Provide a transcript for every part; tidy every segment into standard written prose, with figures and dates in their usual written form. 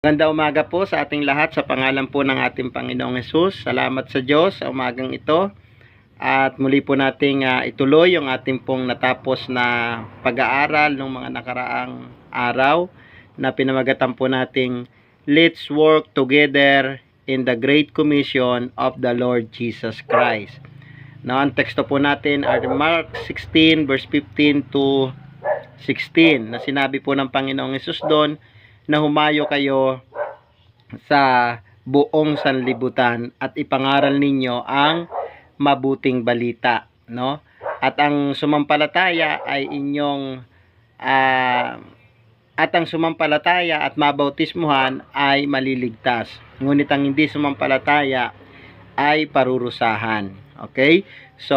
Magandang umaga po sa ating lahat sa pangalan po ng ating Panginoong Hesus. Salamat sa Diyos sa umagang ito. At muli po nating ituloy yung ating pong natapos na pag-aaral ng mga nakaraang araw na pinamagatan po nating Let's Work Together in the Great Commission of the Lord Jesus Christ. Now, ang teksto po natin are Mark 16 verse 15 to 16 na sinabi po ng Panginoong Hesus doon na humayo kayo sa buong sanlibutan at ipangaral ninyo ang mabuting balita, no? At ang sumampalataya ay inyong at ang sumampalataya at mabautismuhan ay maliligtas. Ngunit ang hindi sumampalataya ay parurusahan. Okay? So,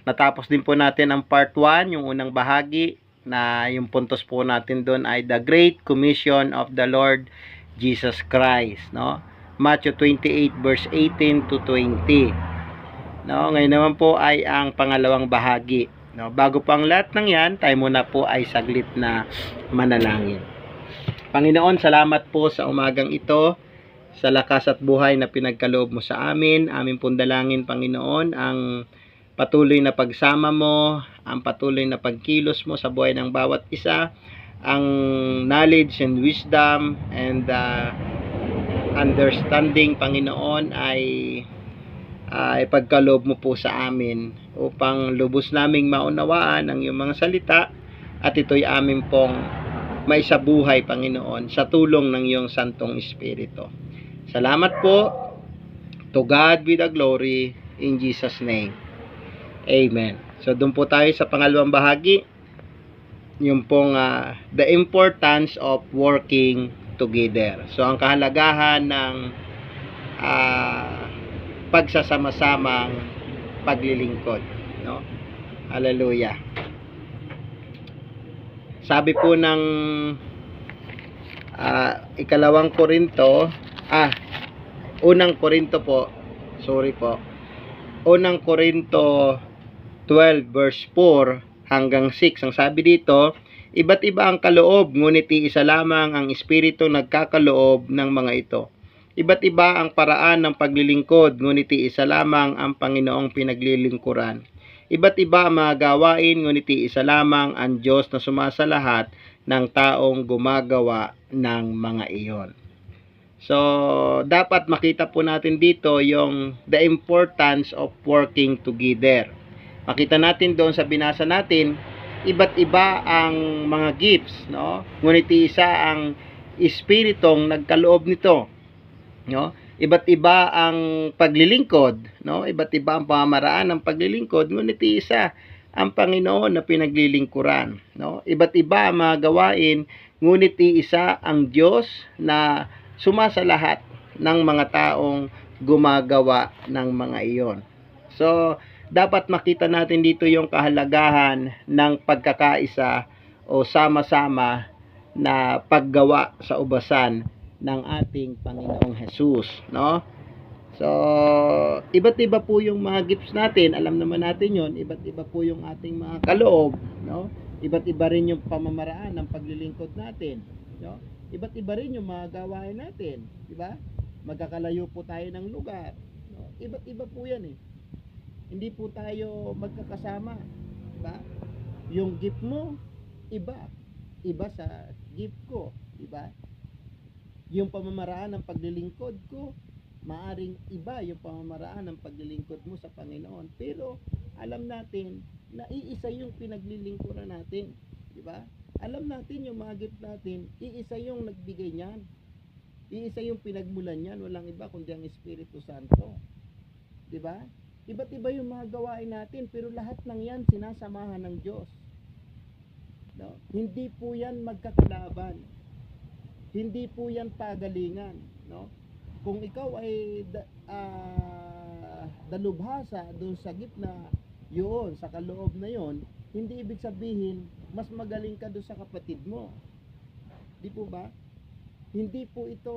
natapos din po natin ang part 1, yung unang bahagi na yung puntos po natin doon ay the Great Commission of the Lord Jesus Christ, no? Matthew 28 verse 18 to 20. No, ngayon naman po ay ang pangalawang bahagi, no? Bago po ang lahat ng 'yan, tayo muna po ay saglit na manalangin. Panginoon, salamat po sa umagang ito, sa lakas at buhay na pinagkaloob mo sa amin. Amin pong dalangin, Panginoon, ang patuloy na pagsama mo, ang patuloy na pagkilos mo sa buhay ng bawat isa, ang knowledge and wisdom and understanding, Panginoon, ay ipagkaloob mo po sa amin upang lubos naming maunawaan ang iyong mga salita at ito'y amin pong maisabuhay, Panginoon, sa tulong ng iyong Santong Espiritu. Salamat po. To God be the glory in Jesus' name. Amen. So, doon po tayo sa pangalawang bahagi, yung pong the importance of working together. So, ang kahalagahan ng pagsasama-samang paglilingkod, no? Hallelujah. Sabi po ng ikalawang Korinto, unang Korinto po, unang Korinto 12 verse 4 hanggang 6. Ang sabi dito, iba't iba ang kaloob, ngunit iisa lamang ang Espiritu nagkakaloob ng mga ito. Iba't iba ang paraan ng paglilingkod, ngunit iisa lamang ang Panginoong pinaglilingkuran. Iba't iba ang mga gawain, ngunit iisa lamang ang Diyos na sumasalahat ng taong gumagawa ng mga iyon. So, dapat makita po natin dito yung the importance of working together. Makita natin doon sa binasa natin, iba't iba ang mga gifts, no? Ngunit isa ang espiritong nagkaloob nito, no? Iba't iba ang paglilingkod, no? Iba't iba ang pamamaraan ng paglilingkod, ngunit isa ang Panginoon na pinaglilingkuran, no? Iba't iba ang mga gawain, ngunit isa ang Diyos na sumasalahat ng mga taong gumagawa ng mga iyon. So, dapat makita natin dito yung kahalagahan ng pagkakaisa o sama-sama na paggawa sa ubasan ng ating Panginoong Hesus, no? So, iba't iba po yung mga gifts natin, alam naman natin yon, iba't iba po yung ating mga kaloob, no? Iba't iba rin yung pamamaraan ng paglilingkod natin, no? Iba't iba rin yung mga gawain natin, di ba? Magkakalayo po tayo ng lugar, no? Iba't iba po yan eh. Hindi po tayo magkakasama, diba? Yung gift mo iba sa gift ko, diba? Yung pamamaraan ng paglilingkod ko, maaring iba yung pamamaraan ng paglilingkod mo sa Panginoon. Pero alam natin na iisa yung pinaglilingkuran natin, diba? Alam natin yung mga gift natin, iisa yung nagbigay niyan. Iisa yung pinagmulan niyan, walang iba kundi ang Espiritu Santo. Diba? Iba't iba yung mga gawain natin, pero lahat ng yan sinasamahan ng Diyos. No? Hindi po yan magkakalaban. Hindi po yan pagalingan. No? Kung ikaw ay dalubhasa doon sa gitna yun, sa kaloob na yun, hindi ibig sabihin mas magaling ka doon sa kapatid mo. Di po ba? Hindi po ito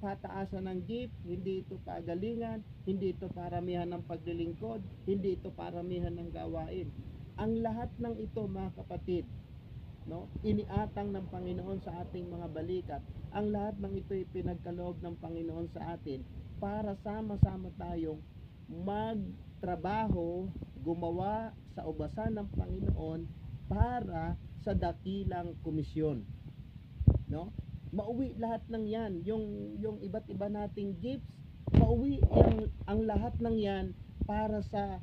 pataasan ng gift, hindi ito pagalingan, hindi ito paramihan ng paglilingkod, hindi ito paramihan ng gawain. Ang lahat ng ito, mga kapatid, no? Iniatang ng Panginoon sa ating mga balikat. Ang lahat ng ito'y pinagkaloob ng Panginoon sa atin para sama-sama tayong magtrabaho, gumawa sa ubasan ng Panginoon para sa dakilang komisyon, no? Mauwi lahat ng 'yan, yung iba't iba nating gifts, mauwi ang lahat ng 'yan para sa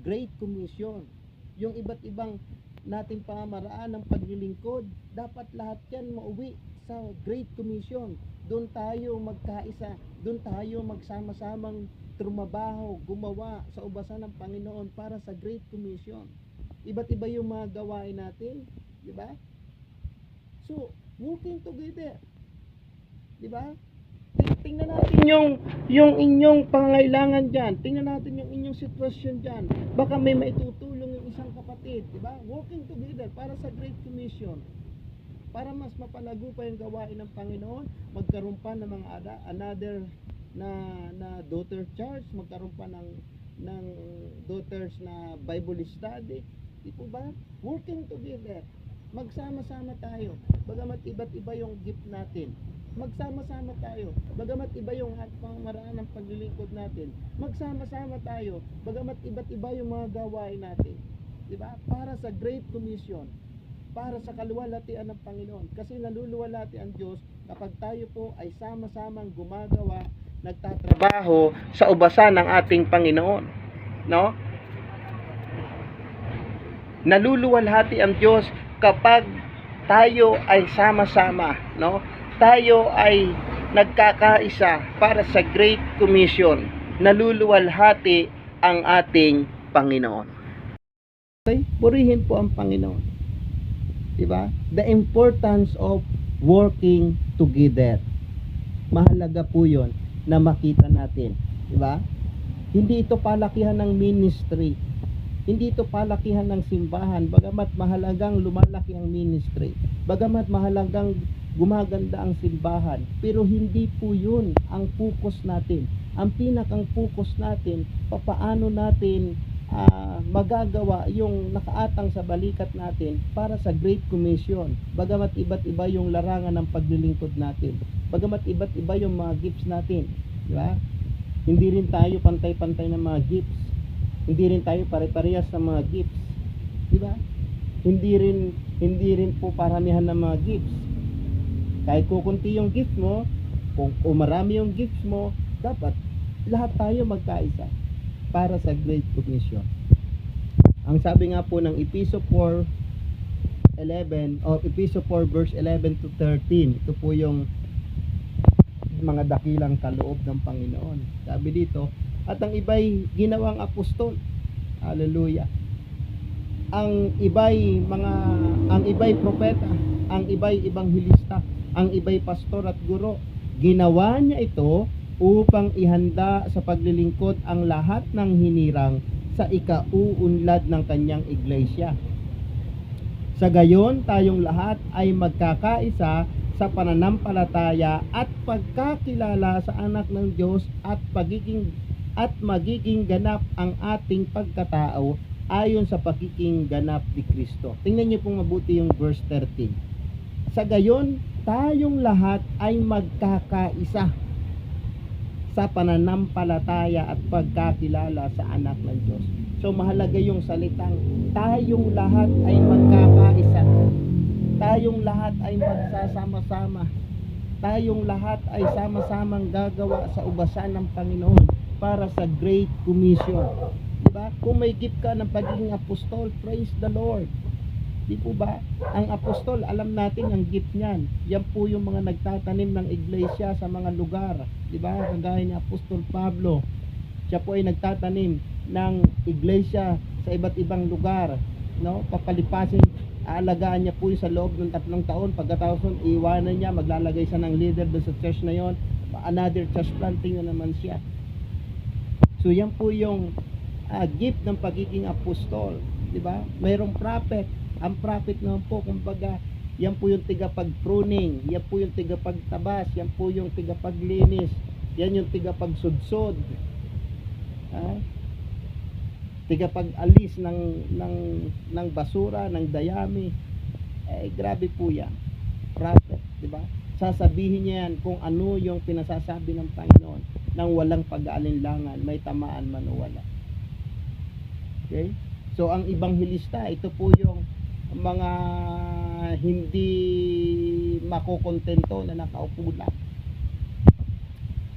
Great Commission. Yung iba't ibang nating pamamaraan ng paglilingkod, dapat lahat 'yan mauwi sa Great Commission. Doon tayo magkaisa, doon tayo magsama-samang trumabaho, gumawa sa ubasan ng Panginoon para sa Great Commission. Iba't iba yung mga gawain natin, di ba? So, working together. Di ba? Tingnan natin yung inyong pangailangan diyan. Tingnan natin yung inyong sitwasyon diyan. Baka may maitutulong yung isang kapatid, di ba? Working together para sa Great Commission. Para mas mapalago pa yung gawain ng Panginoon, magkaroon pa ng mga another na daughter church, magkaroon pa ng daughters na Bible study. Di po ba? Working together. Magsama-sama tayo. Bagamat iba't iba yung gift natin, magsama-sama tayo. Bagamat iba yung pamamaraan ng paglilingkod natin, magsama-sama tayo. Bagamat iba't iba yung mga gawain natin. Di ba? Para sa Great Commission, para sa kaluwalhatian ng Panginoon. Kasi naluluwalhati ang Diyos kapag tayo po ay sama-samang gumagawa, nagtatrabaho sa ubasan ng ating Panginoon, no? Naluluwalhati ang Diyos kapag tayo ay sama-sama, no? Tayo ay nagkakaisa para sa Great Commission. Naluluwalhati ang ating Panginoon. Okay? Purihin po ang Panginoon. Diba? The importance of working together. Mahalaga po 'yon na makita natin, diba? Hindi ito palakihan ng ministry. Hindi ito palakihan ng simbahan, bagamat mahalagang lumalaki ang ministry. Bagamat mahalagang gumaganda ang simbahan, pero hindi po 'yun ang focus natin. Ang pinakang focus natin, papaano natin magagawa yung nakaatang sa balikat natin para sa Great Commission. Bagamat iba't iba yung larangan ng paglilingkod natin, bagamat iba't iba yung mga gifts natin, di ba? Hindi rin tayo pantay-pantay ng mga gifts, hindi rin tayo pare-parehas ng mga gifts, di ba? Hindi rin po paramihan ng mga gifts. Kahit kukunti yung gift mo, kung marami yung gifts mo, dapat lahat tayo magkaisa para sa Great Commission. Ang sabi nga po ng Ephesians 4:11 o Ephesians 4 verse 11 to 13, ito po yung mga dakilang kaloob ng Panginoon. Sabi dito, at ang iba'y ginawang apostol. Hallelujah. Ang iba'y propeta, ang iba'y ebanghelista, ang iba'y pastor at guro. Ginawa niya ito upang ihanda sa paglilingkod ang lahat ng hinirang sa ikauunlad ng kanyang iglesia. Sa gayon, tayong lahat ay magkakaisa sa pananampalataya at pagkakilala sa anak ng Diyos at magiging ganap ang ating pagkatao ayon sa pagiging ganap ni Kristo. Tingnan niyo pong mabuti yung verse 13. Sa gayon, tayong lahat ay magkakaisa sa pananampalataya at pagkakilala sa anak ng Diyos. So mahalaga yung salitang tayong lahat ay magkakaisa. Tayong lahat ay magsasama-sama. Tayong lahat ay sama-samang gagawa sa ubasan ng Panginoon para sa Great Commission. Diba? Kung may gift ka ng pagiging apostol, praise the Lord. Di po ba? Ang apostol, alam natin ang gift niyan. Yan po yung mga nagtatanim ng iglesia sa mga lugar. Di ba? Kagaya ni Apostol Pablo. Siya po ay nagtatanim ng iglesia sa iba't ibang lugar. No? Papalipasin, aalagaan niya po sa loob ng 3 taon. Pagkatapos iwanan niya, maglalagay siya ng leader doon sa church na yon. Another church planting na naman siya. So yan po yung gift ng pagiging apostol. Di ba? Mayroong prophet. Ang prophet naman po, kumbaga, yan po yung tigapag-pruning, yan po yung tigapagtabas, yan po yung tigapaglinis, yan yung tigapagsudsod, tigapag-alis ng basura, ng dayami, grabe po yan. Prophet, di ba? Sasabihin niya yan kung ano yung pinasasabi ng Panginoon nang walang pag-aalinlangan, may tamaan man o wala. Okay? So, ang ibanghilista, ito po yung mga hindi makokontento na nakaupo lang.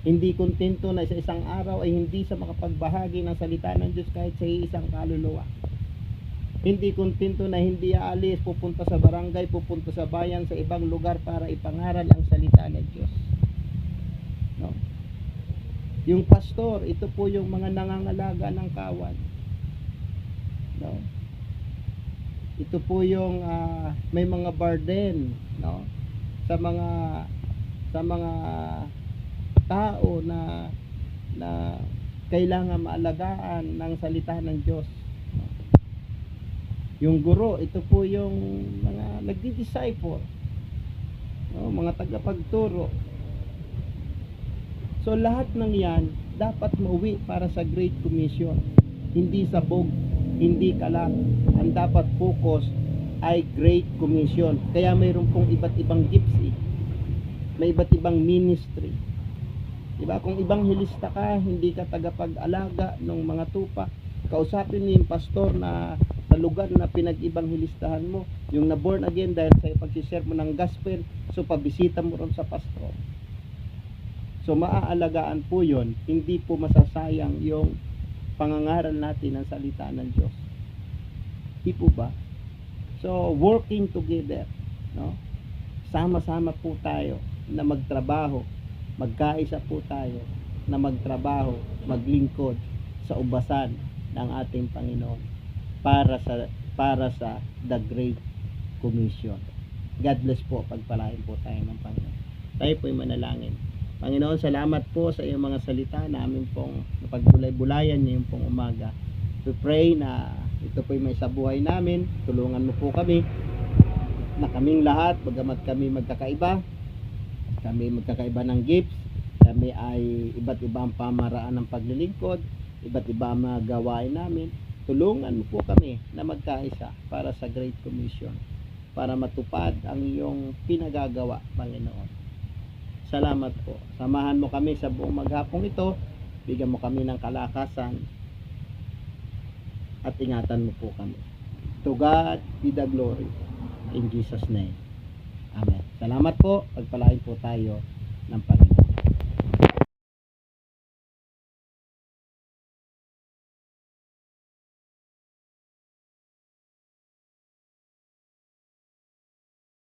Hindi kontento na sa isang araw ay hindi sa makapagbahagi ng salita ng Diyos kahit sa isang kaluluwa. Hindi kontento na hindi aalis, pupunta sa barangay, pupunta sa bayan, sa ibang lugar para ipangaral ang salita ng Diyos. No? Yung pastor, ito po yung mga nangangalaga ng kawan. No? Ito po yung may mga burden, no? Sa mga tao na kailangan maalagaan ng salita ng Diyos. Yung guro, ito po yung mga nagdi-disciple, no? Mga tagapagturo. So lahat ng yan dapat mauwi para sa Great Commission. Hindi sabog, hindi kalat. Ang dapat focus ay Great Commission. Kaya mayroon pong iba't ibang gifts eh. May iba't ibang ministry. Diba? Kung ibanghilista ka, hindi ka tagapag-alaga ng mga tupa, kausapin mo yung pastor na sa lugar na pinag-ibanghilistahan mo, yung na born again dahil sa pag-share mo ng gospel, so pabisita mo ron sa pastor. So maaalagaan po yon, hindi po masasayang yung pangangaral natin ng salita ng Diyos. Di po ba? So working together, no? Sama-sama po tayo na magtrabaho, magkaisa po tayo na magtrabaho, maglingkod sa ubasan ng ating Panginoon para sa The Great Commission. God bless po, pagpalain po tayo ng Panginoon. Tayo po'y manalangin. Panginoon, salamat po sa iyong mga salita namin pong napagbulay-bulayan ngayong pong umaga. We pray na ito po'y may sa buhay namin. Tulungan mo po kami na kaming lahat, bagamat kami magkakaiba ng gifts, kami ay iba't ibang pamaraan ng paglilingkod, iba't iba ang mga gawain namin. Tulungan mo po kami na magkaisa para sa Great Commission, para matupad ang iyong pinagagawa, Panginoon. Salamat po. Samahan mo kami sa buong maghapong ito. Bigyan mo kami ng kalakasan at ingatan mo po kami. To God be the glory. In Jesus' name. Amen. Salamat po. Pagpalain po tayo ng Panginoon.